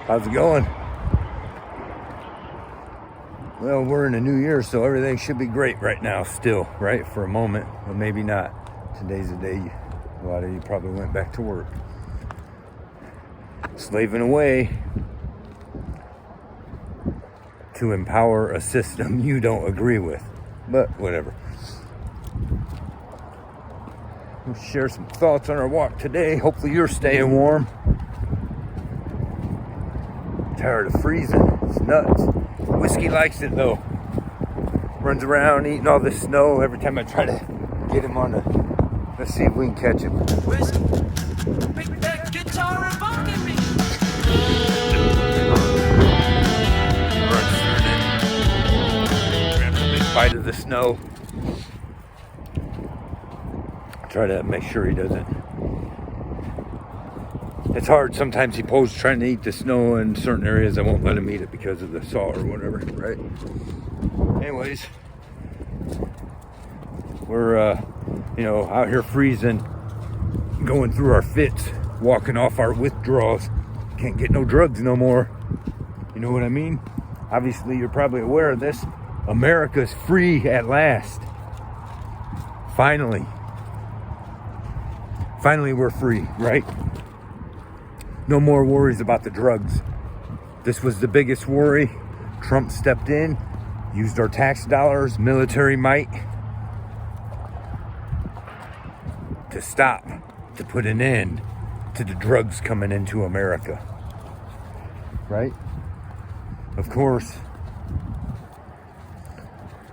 How's it going? Well, we're in a new year, so everything should be great right now still, right? For a moment, but maybe not. Today's the day a lot of you probably went back to work. Slaving away to empower a system you don't agree with. But whatever. We'll share some thoughts on our walk today. Hopefully you're staying warm. Tired of freezing. It's nuts. Whiskey likes it though. Runs around eating all this snow every time I try to get him on the... Let's see if we can catch him. Whiskey, pick that guitar and pocket me. Grabs a big bite of the snow. Try to make sure he doesn't. It's hard. Sometimes he pulls trying to eat the snow in certain areas. I won't let him eat it because of the salt or whatever, right? Anyways, we're, out here freezing, going through our fits, walking off our withdrawals. Can't get no drugs no more. You know what I mean? Obviously, you're probably aware of this. America's free at last. Finally. Finally, we're free, right? No more worries about the drugs. This was the biggest worry. Trump stepped in, used our tax dollars, military might to stop, to put an end to the drugs coming into America, right? Of course,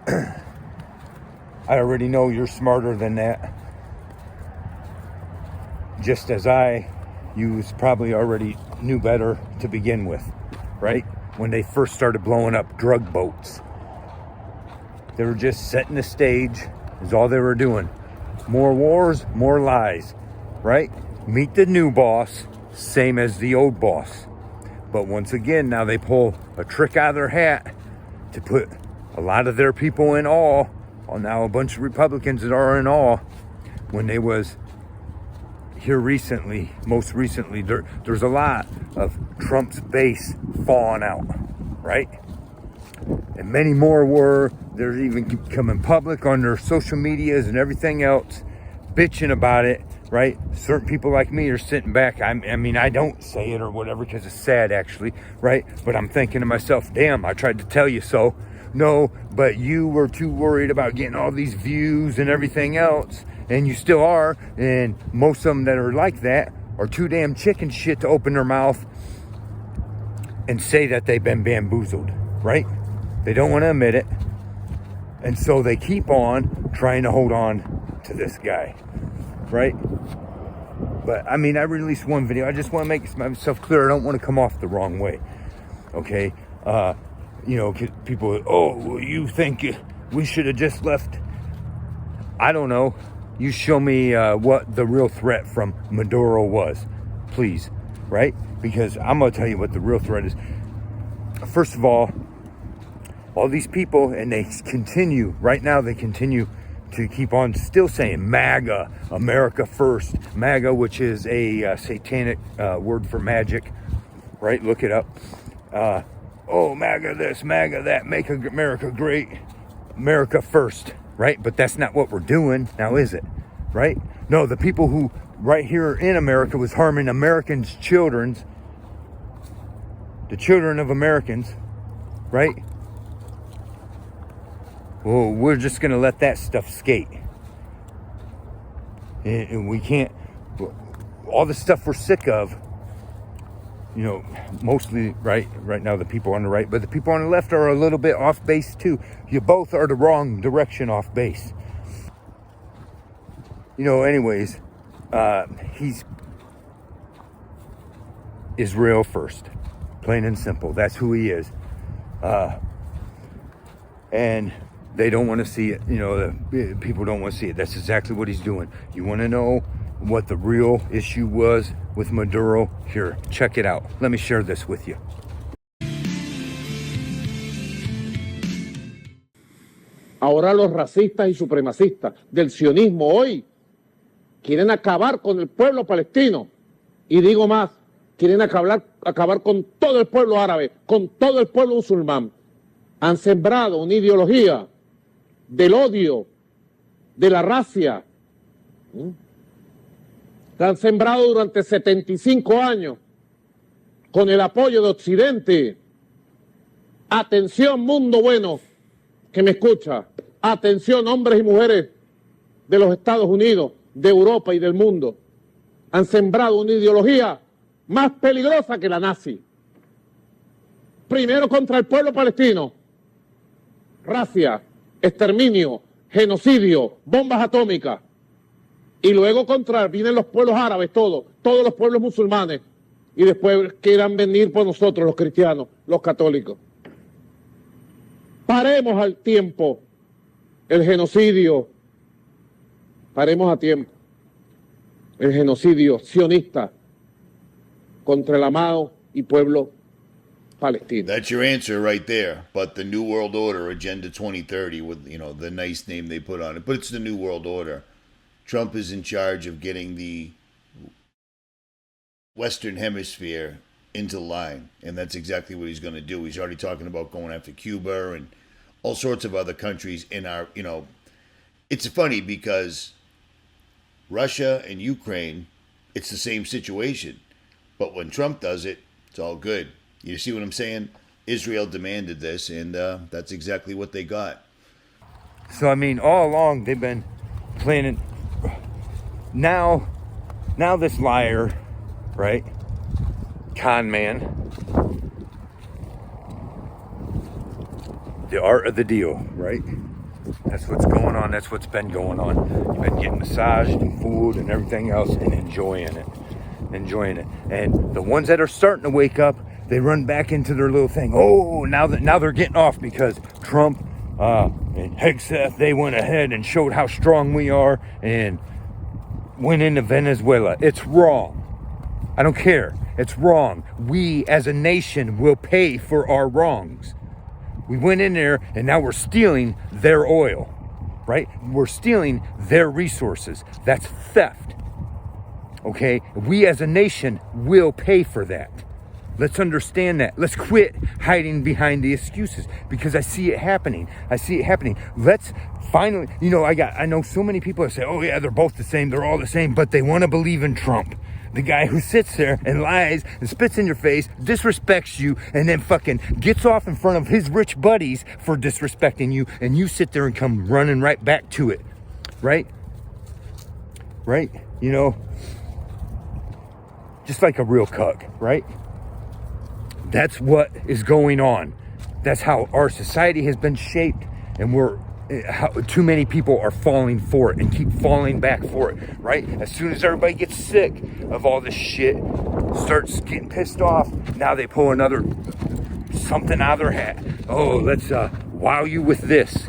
I already know you're smarter than that. Just as you probably already knew better to begin with, right? When they first started blowing up drug boats. They were just setting the stage, is all they were doing. More wars, more lies, right? Meet the new boss, same as the old boss. But once again, now they pull a trick out of their hat to put a lot of their people in awe. Well, now a bunch of Republicans that are in awe when they was here recently, most recently, there's a lot of Trump's base falling out, right? And many more were. They're even coming public on their social medias and everything else, bitching about it, right? Certain people like me are sitting back. I mean, I don't say it or whatever because it's sad actually, right? But I'm thinking to myself, damn, I tried to tell you so. No, but you were too worried about getting all these views and everything else. And you still are, and most of them that are like that are too damn chicken shit to open their mouth and say that they've been bamboozled, right? They don't want to admit it. And so they keep on trying to hold on to this guy, right? But, I mean, I released one video. I just want to make myself clear. I don't want to come off the wrong way, okay? People, well, you think we should have just left. I don't know. You show me what the real threat from Maduro was, please, right? Because I'm going to tell you what the real threat is. First of all these people, and they continue to keep on still saying MAGA, America first. MAGA, which is a satanic word for magic, right? Look it up. MAGA this, MAGA that, make America great, America first. Right? But that's not what we're doing now, is it? Right? No, the people who right here in America was harming Americans' the children of Americans, right? Well, we're just going to let that stuff skate. And we can't, all the stuff we're sick of, mostly right now the people on the right, but the people on the left are a little bit off base too. You both are the wrong direction off base. Anyways, he's Israel first, plain and simple. That's who he is. And they don't want to see it. The people don't want to see it. That's exactly what he's doing. You want to know what the real issue was with Maduro? Here, check it out. Let me share this with you. Ahora los racistas y supremacistas del sionismo hoy quieren acabar con el pueblo palestino. Y digo más, quieren acabar con todo el pueblo árabe, con todo el pueblo musulmán. Han sembrado una ideología del odio, de la racia. La han sembrado durante 75 años con el apoyo de Occidente. Atención, mundo bueno que me escucha. Atención, hombres y mujeres de los Estados Unidos, de Europa y del mundo. Han sembrado una ideología más peligrosa que la nazi. Primero contra el pueblo palestino. Racia, exterminio, genocidio, bombas atómicas. Y luego vienen los pueblos árabes, todos los pueblos musulmanes. Y después quieran venir por nosotros, los cristianos, los católicos. Paremos al tiempo el genocidio. Paremos a tiempo el genocidio sionista contra el amado y pueblo palestino. That's your answer right there. But the New World Order, Agenda 2030, with, you know, the nice name they put on it, but it's the New World Order. Trump is in charge of getting the Western Hemisphere into line, and that's exactly what he's going to do. He's already talking about going after Cuba and all sorts of other countries in our, you know, it's funny because Russia and Ukraine, it's the same situation. But when Trump does it, it's all good. You see what I'm saying? Israel demanded this, and that's exactly what they got. So, I mean, all along they've been planning. Now this liar, right? Con man. The art of the deal, right? That's what's going on. That's what's been going on. You've been getting massaged and food and everything else and enjoying it. And the ones that are starting to wake up, they run back into their little thing. Oh, now they're getting off because Trump and Hegseth, they went ahead and showed how strong we are and went into Venezuela. It's wrong. I don't care. It's wrong. We as a nation will pay for our wrongs. We went in there and now we're stealing their oil, right? We're stealing their resources. That's theft. Okay? We as a nation will pay for that. Let's understand that. Let's quit hiding behind the excuses because I see it happening. Let's finally, you know, I know so many people that say, oh yeah, they're both the same. They're all the same, but they want to believe in Trump. The guy who sits there and lies and spits in your face, disrespects you, and then fucking gets off in front of his rich buddies for disrespecting you, and you sit there and come running right back to it. Right? Right? You know, just like a real cuck, right? That's what is going on. That's how our society has been shaped, and too many people are falling for it and keep falling back for it, right? As soon as everybody gets sick of all this shit, starts getting pissed off, now they pull another something out of their hat. Oh, let's wow you with this.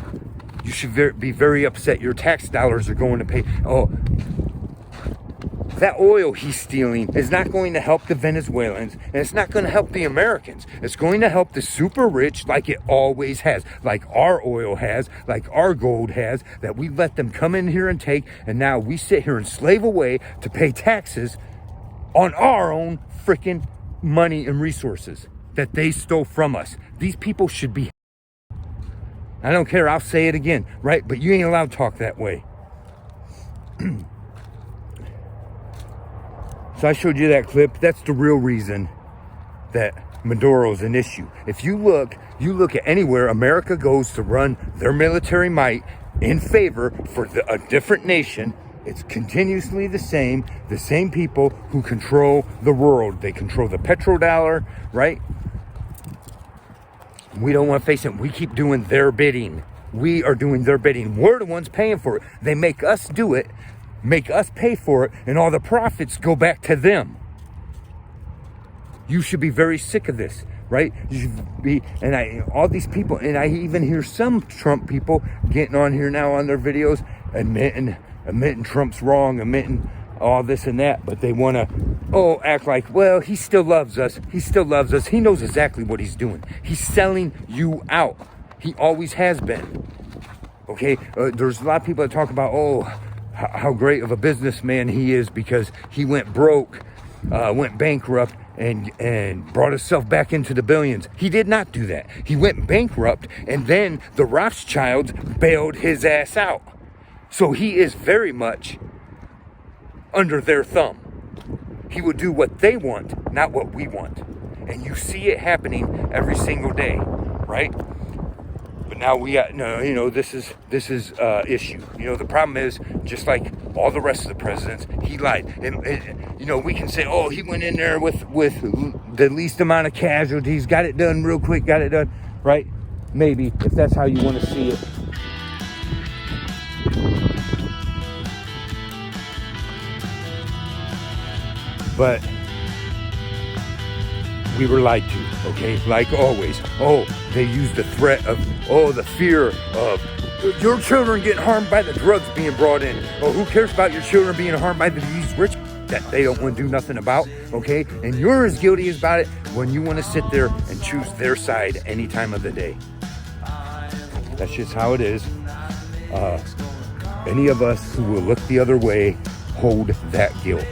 You should be very upset. Your tax dollars are going to pay. Oh, that oil he's stealing is not going to help the Venezuelans, and it's not going to help the Americans. It's going to help the super rich like it always has, like our oil has, like our gold has, that we let them come in here and take, and now we sit here and slave away to pay taxes on our own freaking money and resources that they stole from us. These people should be... I don't care, I'll say it again, right? But you ain't allowed to talk that way. So I showed you that clip. That's the real reason that Maduro's an issue. If you look at anywhere America goes to run their military might in favor for a different nation, it's continuously the same people who control the world. They control the petrodollar, right? We don't want to face it. We keep doing their bidding. We are doing their bidding. We're the ones paying for it. They make us do it, make us pay for it, and all the profits go back to them. You should be very sick of this, right? You should be, all these people, and I even hear some Trump people getting on here now on their videos, admitting Trump's wrong, admitting all this and that, but they want to, act like, well, he still loves us. He still loves us. He knows exactly what he's doing. He's selling you out. He always has been. Okay? There's a lot of people that talk about, how great of a businessman he is because he went broke, went bankrupt, and brought himself back into the billions. He did not do that. He went bankrupt, and then the Rothschilds bailed his ass out. So he is very much under their thumb. He will do what they want, not what we want. And you see it happening every single day, right? But now we got, no, you know, this is issue. You know, the problem is, just like all the rest of the presidents, he lied. And you know, we can say, oh, he went in there with the least amount of casualties, got it done real quick, got it done, right? Maybe, if that's how you want to see it. But we were lied to, okay? Like always. Oh, they used the threat of, the fear of your children getting harmed by the drugs being brought in. Oh, who cares about your children being harmed by these rich that they don't want to do nothing about, okay? And you're as guilty about it when you want to sit there and choose their side any time of the day. That's just how it is. Any of us who will look the other way hold that guilt.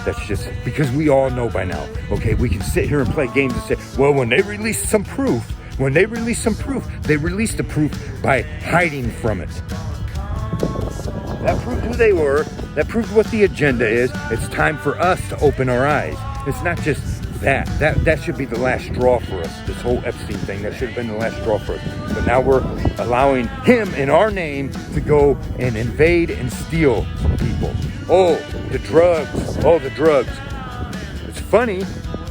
That's just because we all know by now, okay? We can sit here and play games and say, well, when they release some proof, they released the proof by hiding from it. That proved who they were. That proved what the agenda is. It's time for us to open our eyes. It's not just that. That should be the last straw for us. This whole Epstein thing, that should have been the last straw for us. But now we're allowing him in our name to go and invade and steal people. Oh, the drugs.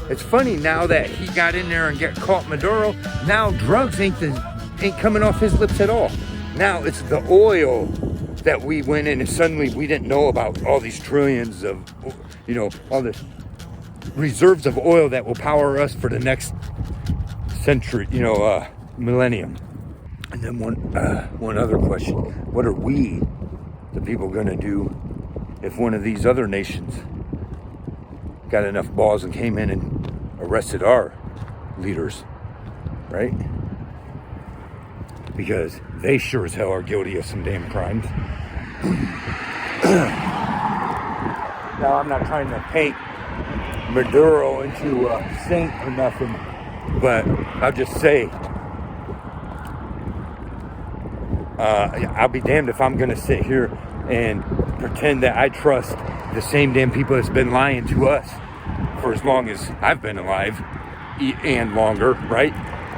It's funny now that he got in there and got caught Maduro. Now drugs ain't coming off his lips at all. Now it's the oil that we went in and suddenly we didn't know about all these trillions of, you know, all this reserves of oil that will power us for the next century, you know, millennium. And then one other question: what are we, the people, going to do if one of these other nations got enough balls and came in and arrested our leaders, right? Because they sure as hell are guilty of some damn crimes. Now, I'm not trying to paint Maduro into a saint or nothing, but I'll just say, I'll be damned if I'm going to sit here and pretend that I trust the same damn people that's been lying to us for as long as I've been alive and longer, right?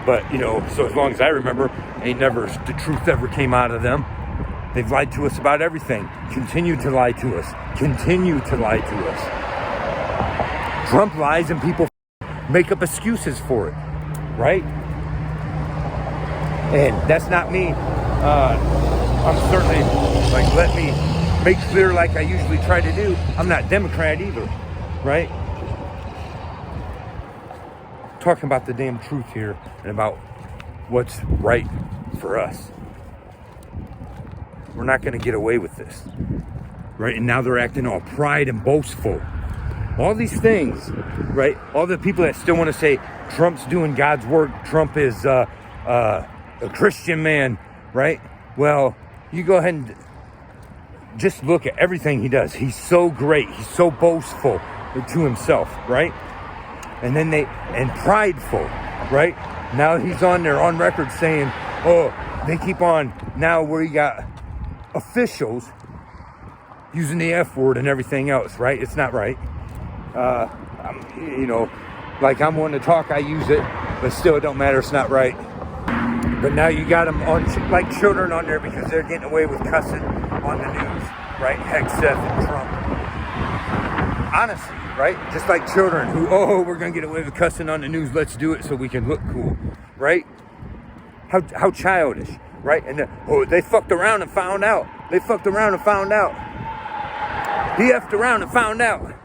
But, you know, so as long as I remember, the truth ever came out of them. They've lied to us about everything. Continue to lie to us. Trump lies and people make up excuses for it, right? And that's not me. I'm certainly, let me make clear, like I usually try to do, I'm not Democrat either, right? Talking about the damn truth here and about what's right for us. We're not going to get away with this, right? And now they're acting all pride and boastful. All these things, right? All the people that still want to say Trump's doing God's work, Trump is a Christian man, right? Well, you go ahead and just look at everything he does. He's so great. He's so boastful to himself, right? And then and prideful, right? Now he's on there on record saying, oh, they keep on now where you got officials using the F word and everything else, right? It's not right. You know, like I'm one to talk, I use it, but still it don't matter, it's not right. But now you got them on, like children on there because they're getting away with cussing on the news, right? Hegseth and Trump. Honestly, right? Just like children who, we're going to get away with cussing on the news, let's do it so we can look cool, right? How childish, right? And they fucked around and found out. He effed around and found out.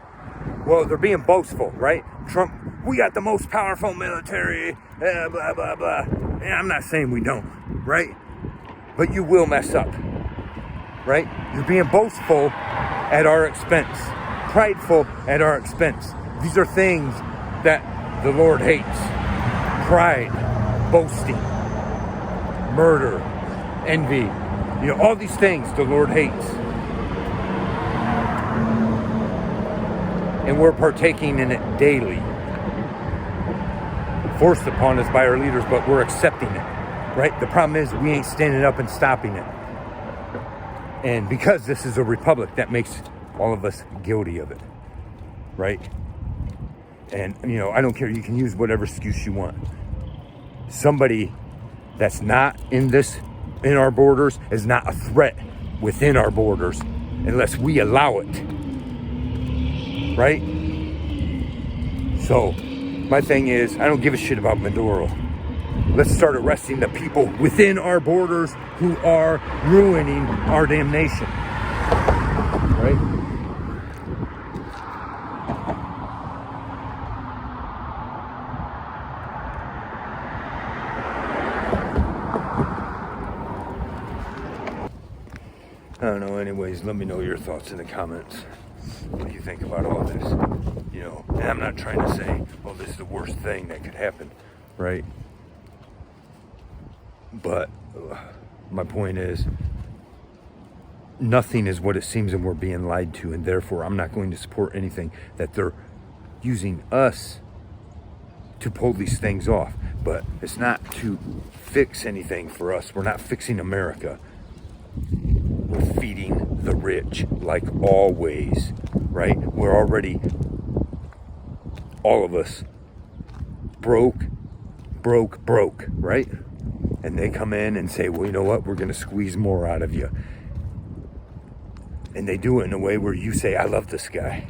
Well, they're being boastful, right? Trump, we got the most powerful military, blah, blah, blah. And I'm not saying we don't, right? But you will mess up, right? You're being boastful at our expense, prideful at our expense. These are things that the Lord hates. Pride, boasting, murder, envy. You know, all these things the Lord hates. And we're partaking in it daily. forced upon us by our leaders, but we're accepting it, right? The problem is we ain't standing up and stopping it. And because this is a republic, that makes all of us guilty of it, right? And, you know, I don't care. You can use whatever excuse you want. Somebody that's not in our borders is not a threat within our borders unless we allow it, right? So my thing is, I don't give a shit about Maduro. Let's start arresting the people within our borders who are ruining our damn nation, right? I don't know. Anyways, let me know your thoughts in the comments. What do you think about all this? You know, and I'm not trying to say, oh, this is the worst thing that could happen, right? But my point is, nothing is what it seems, and we're being lied to, and therefore I'm not going to support anything that they're using us to pull these things off. But it's not to fix anything for us. We're not fixing America. We're feeding the rich, like always, right? We're already, all of us, broke, right? And they come in and say, well, you know what? We're going to squeeze more out of you. And they do it in a way where you say, I love this guy,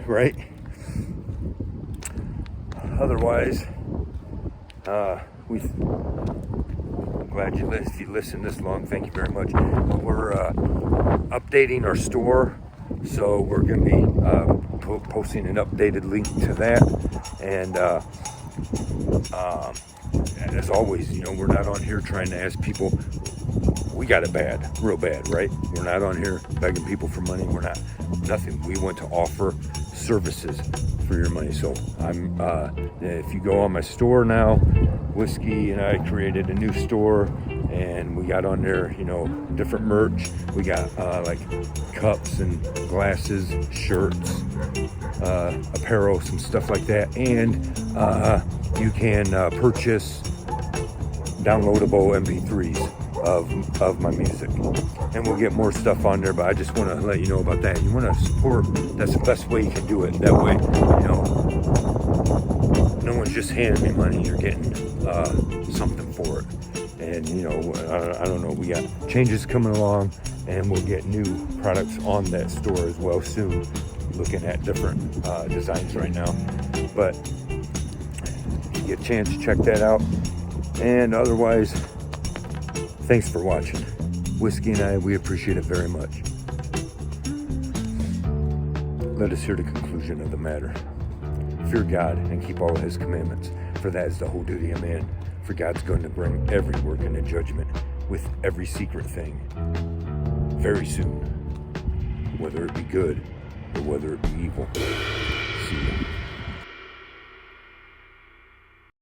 right? Otherwise, I'm glad if you listened this long, thank you very much. We're updating our store, so we're going to be posting an updated link to that. And as always, you know, we're not on here trying to ask people. We got it bad, real bad, right? We're not on here begging people for money. We're not, nothing. We want to offer services for your money. So if you go on my store now, Whiskey and I created a new store, and we got on there, you know, different merch. We got like cups and glasses, shirts, apparel, some stuff like that. And you can purchase downloadable MP3s of my music, and we'll get more stuff on there, but I just want to let you know about that. You want to support, that's the best way you can do it. That way, you know, no one's just handing me money, you're getting something for it. And you know, I don't know, we got changes coming along, and we'll get new products on that store as well soon. Looking at different designs right now, but if you get a chance, check that out. And otherwise, thanks for watching. Whiskey and I, we appreciate it very much. Let us hear the conclusion of the matter. Fear God and keep all of his commandments, for that is the whole duty of man. For God's going to bring every work into judgment with every secret thing very soon, whether it be good or whether it be evil. See ya.